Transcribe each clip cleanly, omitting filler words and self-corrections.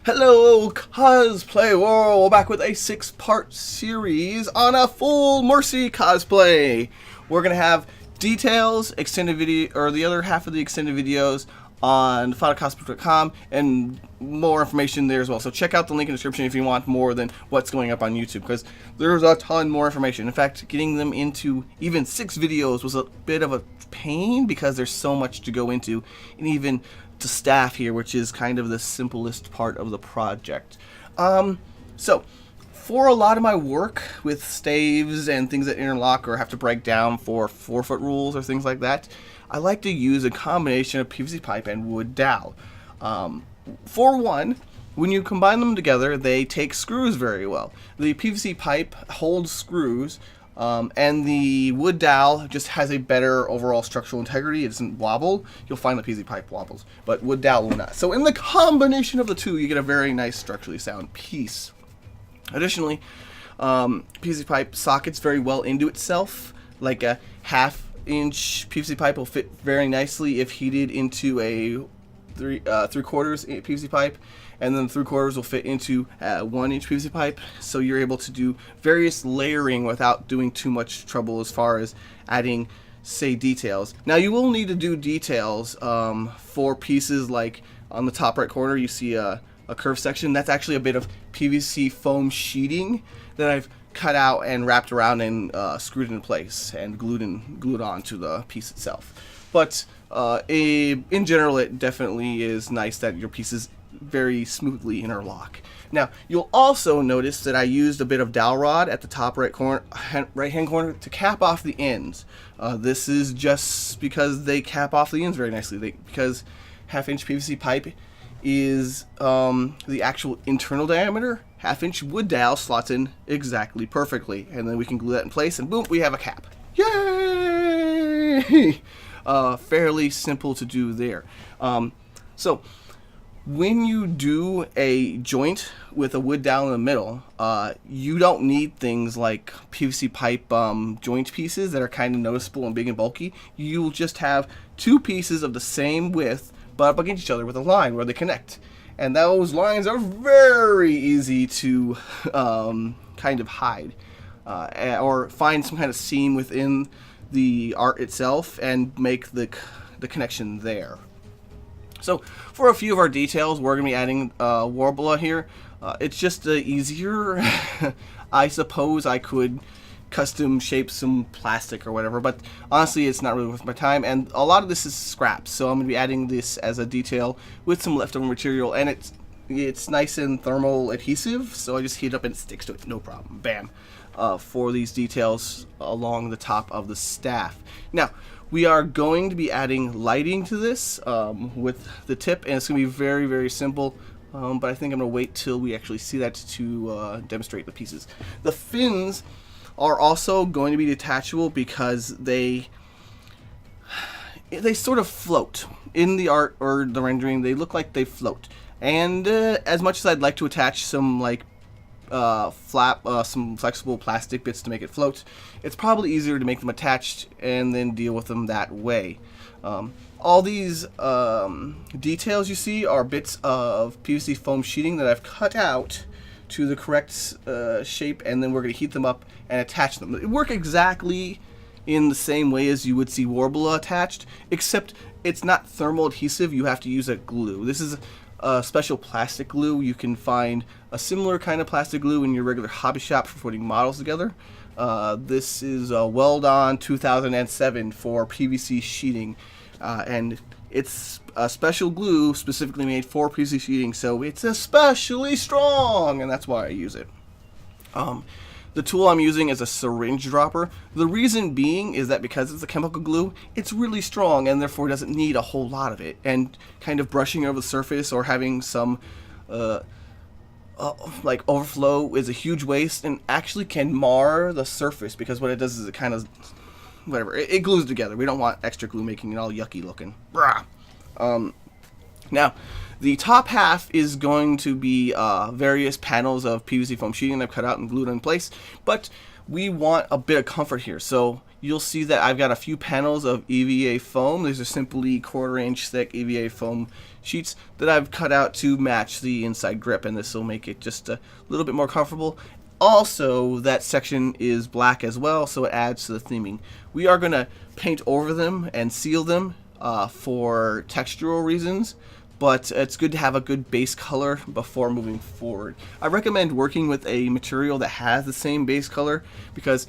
Hello, cosplay world! Back with a 6-part series on a full Mercy cosplay. We're gonna have details, extended video, or the other half of the extended videos on photocosplay.com, and more information there as well. So check out the link in the description if you want more than what's going up on YouTube, because there's a ton more information. In fact, getting them into even 6 videos was a bit of a pain because there's so much to go into, and even to staff here, which is kind of the simplest part of the project. So for a lot of my work with staves and things that interlock or have to break down for 4-foot rules or things like that, I like to use a combination of PVC pipe and wood dowel. For one, when you combine them together, they take screws very well. The PVC pipe holds screws, and the wood dowel just has a better overall structural integrity. It doesn't wobble. You'll find the PVC pipe wobbles, but wood dowel will not. So in the combination of the two, you get a very nice structurally sound piece. Additionally, PVC pipe sockets very well into itself. Like a 1/2-inch PVC pipe will fit very nicely if heated into a 3/4 PVC pipe, and then 3/4 will fit into a 1-inch PVC pipe. So you're able to do various layering without doing too much trouble as far as adding, say, details. Now you will need to do details for pieces like on the top right corner you see a curved section. That's actually a bit of PVC foam sheeting that I've cut out and wrapped around and screwed into place and glued onto the piece itself. But in general, it definitely is nice that your pieces very smoothly interlock. Now, you'll also notice that I used a bit of dowel rod at the top right hand corner to cap off the ends. This is just because they cap off the ends very nicely. Because 1/2-inch PVC pipe is the actual internal diameter, 1/2-inch wood dowel slots in exactly perfectly, and then we can glue that in place, and boom, we have a cap. Yay! Fairly simple to do there. So when you do a joint with a wood dowel in the middle, you don't need things like PVC pipe joint pieces that are kind of noticeable and big and bulky. You'll just have 2 pieces of the same width but up against each other with a line where they connect. And those lines are very easy to kind of hide or find some kind of seam within the art itself and make the connection there. So for a few of our details, we're going to be adding Warbler here. It's just easier. I suppose I could custom shape some plastic or whatever, but honestly it's not really worth my time, and a lot of this is scraps, so I'm going to be adding this as a detail with some leftover material, and it's nice and thermal adhesive, so I just heat it up and it sticks to it, no problem. Bam. For these details along the top of the staff. Now, we are going to be adding lighting to this with the tip, and it's going to be very, very simple, but I think I'm going to wait till we actually see that to demonstrate the pieces. The fins are also going to be detachable because they sort of float. In the art or the rendering, they look like they float. And as much as I'd like to attach some like some flexible plastic bits to make it float, it's probably easier to make them attached and then deal with them that way. All these details you see are bits of PVC foam sheeting that I've cut out to the correct shape, and then we're going to heat them up and attach them. They work exactly in the same way as you would see Warbler attached, except it's not thermal adhesive. You have to use a glue. This is a special plastic glue. You can find a similar kind of plastic glue in your regular hobby shop for putting models together. This is a Weldon 2007 for PVC sheeting, and it's a special glue specifically made for PVC sheeting, so it's especially strong, and that's why I use it. The tool I'm using is a syringe dropper. The reason being is that because it's a chemical glue, it's really strong and therefore doesn't need a whole lot of it. And kind of brushing over the surface or having some like overflow is a huge waste and actually can mar the surface, because what it does is it kind of, whatever, it glues together. We don't want extra glue making it all yucky looking. Now, the top half is going to be various panels of PVC foam sheeting I've cut out and glued in place, but we want a bit of comfort here. So you'll see that I've got a few panels of EVA foam. These are simply 1/4-inch thick EVA foam sheets that I've cut out to match the inside grip, and this will make it just a little bit more comfortable. Also, that section is black as well, so it adds to the theming. We are going to paint over them and seal them for textural reasons, but it's good to have a good base color before moving forward. I recommend working with a material that has the same base color, because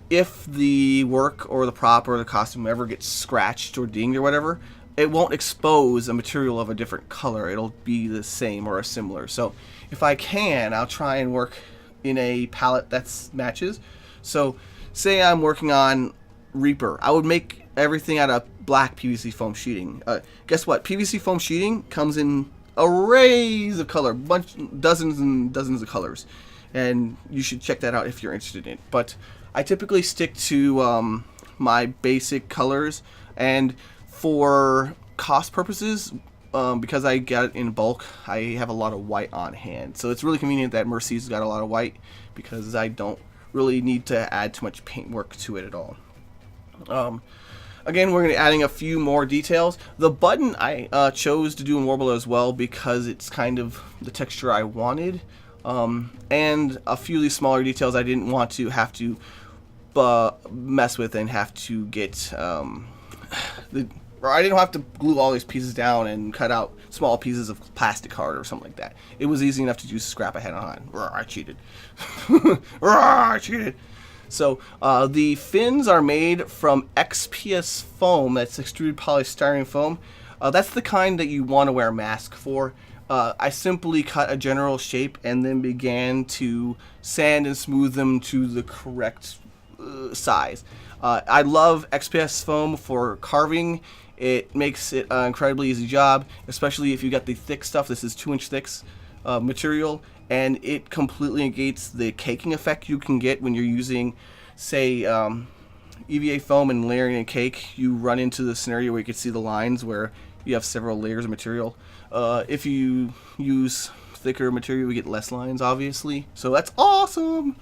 if the work or the prop or the costume ever gets scratched or dinged or whatever, it won't expose a material of a different color. It'll be the same or a similar. So if I can, I'll try and work in a palette that matches. So say I'm working on Reaper, I would make everything out of black PVC foam sheeting. Guess what? PVC foam sheeting comes in arrays of color, dozens and dozens of colors, and you should check that out if you're interested in it. But I typically stick to my basic colors, and for cost purposes, because I got it in bulk, I have a lot of white on hand. So it's really convenient that Mercy's got a lot of white, because I don't really need to add too much paint work to it at all. Again, we're going to be adding a few more details. The button I chose to do in Warbler as well, because it's kind of the texture I wanted. And a few of these smaller details I didn't want to have to mess with and have to get... I didn't have to glue all these pieces down and cut out small pieces of plastic card or something like that. It was easy enough to use scrap I had on hand. I cheated. I cheated. So the fins are made from XPS foam. That's extruded polystyrene foam. That's the kind that you want to wear a mask for. I simply cut a general shape and then began to sand and smooth them to the correct size. I love XPS foam for carving. It makes it an incredibly easy job, especially if you got the thick stuff. This is 2-inch thick material, and it completely negates the caking effect you can get when you're using, say, EVA foam and layering a cake. You run into the scenario where you can see the lines where you have several layers of material. If you use thicker material, you get less lines, obviously. So that's awesome!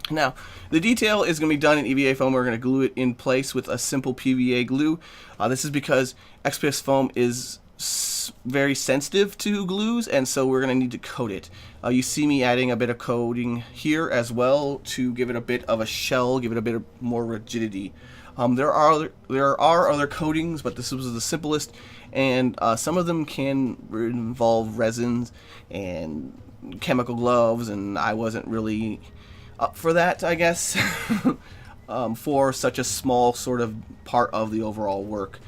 Now, the detail is going to be done in EVA foam. We're going to glue it in place with a simple PVA glue. This is because XPS foam is very sensitive to glues, and so we're going to need to coat it. You see me adding a bit of coating here as well to give it a bit of a shell, give it a bit of more rigidity. There are other coatings, but this was the simplest, and some of them can involve resins and chemical gloves, and I wasn't really up for that, I guess, for such a small sort of part of the overall work.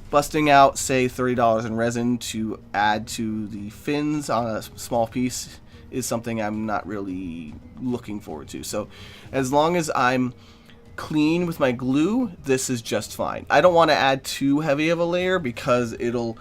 Busting out, say, $30 in resin to add to the fins on a small piece is something I'm not really looking forward to. So as long as I'm clean with my glue, this is just fine. I don't want to add too heavy of a layer, because it'll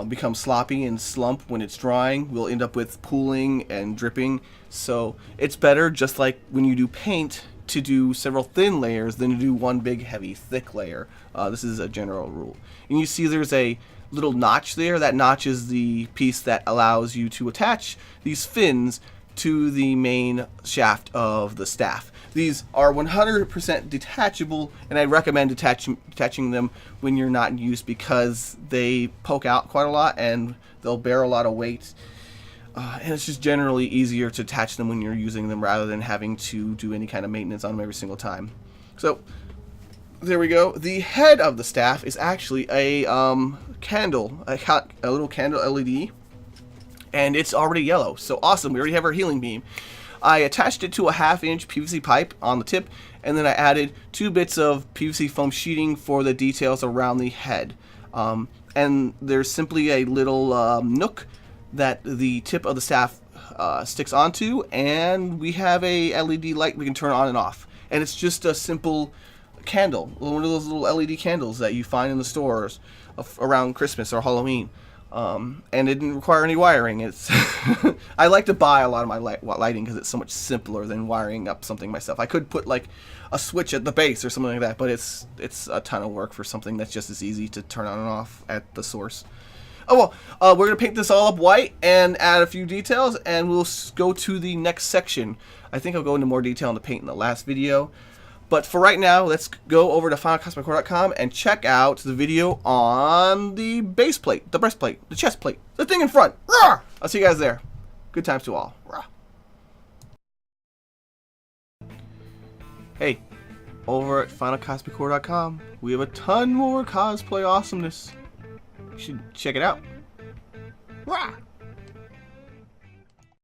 become sloppy and slump when it's drying. We'll end up with pooling and dripping. So it's better, just like when you do paint, to do several thin layers than to do one big heavy thick layer. This is a general rule. And you see there's a little notch there. That notch is the piece that allows you to attach these fins to the main shaft of the staff. These are 100% detachable, and I recommend attaching them when you're not in use, because they poke out quite a lot and they'll bear a lot of weight. And it's just generally easier to attach them when you're using them rather than having to do any kind of maintenance on them every single time. So there we go. The head of the staff is actually a candle, a little candle LED, and it's already yellow. So awesome, we already have our healing beam. I attached it to a 1/2-inch PVC pipe on the tip, and then I added 2 bits of PVC foam sheeting for the details around the head. And there's simply a little nook that the tip of the staff sticks onto, and we have a LED light we can turn on and off. And it's just a simple candle, one of those little LED candles that you find in the stores around Christmas or Halloween. And it didn't require any wiring. It's I like to buy a lot of my lighting because it's so much simpler than wiring up something myself. I could put like a switch at the base or something like that, but it's a ton of work for something that's just as easy to turn on and off at the source. Oh well, we're gonna paint this all up white and add a few details, and we'll go to the next section. I think I'll go into more detail on the paint in the last video, but for right now, let's go over to finalcosplay.com and check out the video on the base plate, the breastplate, the chest plate, the thing in front. Rawr! I'll see you guys there. Good times to all. Rawr. Hey, over at finalcosplaycore.com, we have a ton more cosplay awesomeness. You should check it out. Rah!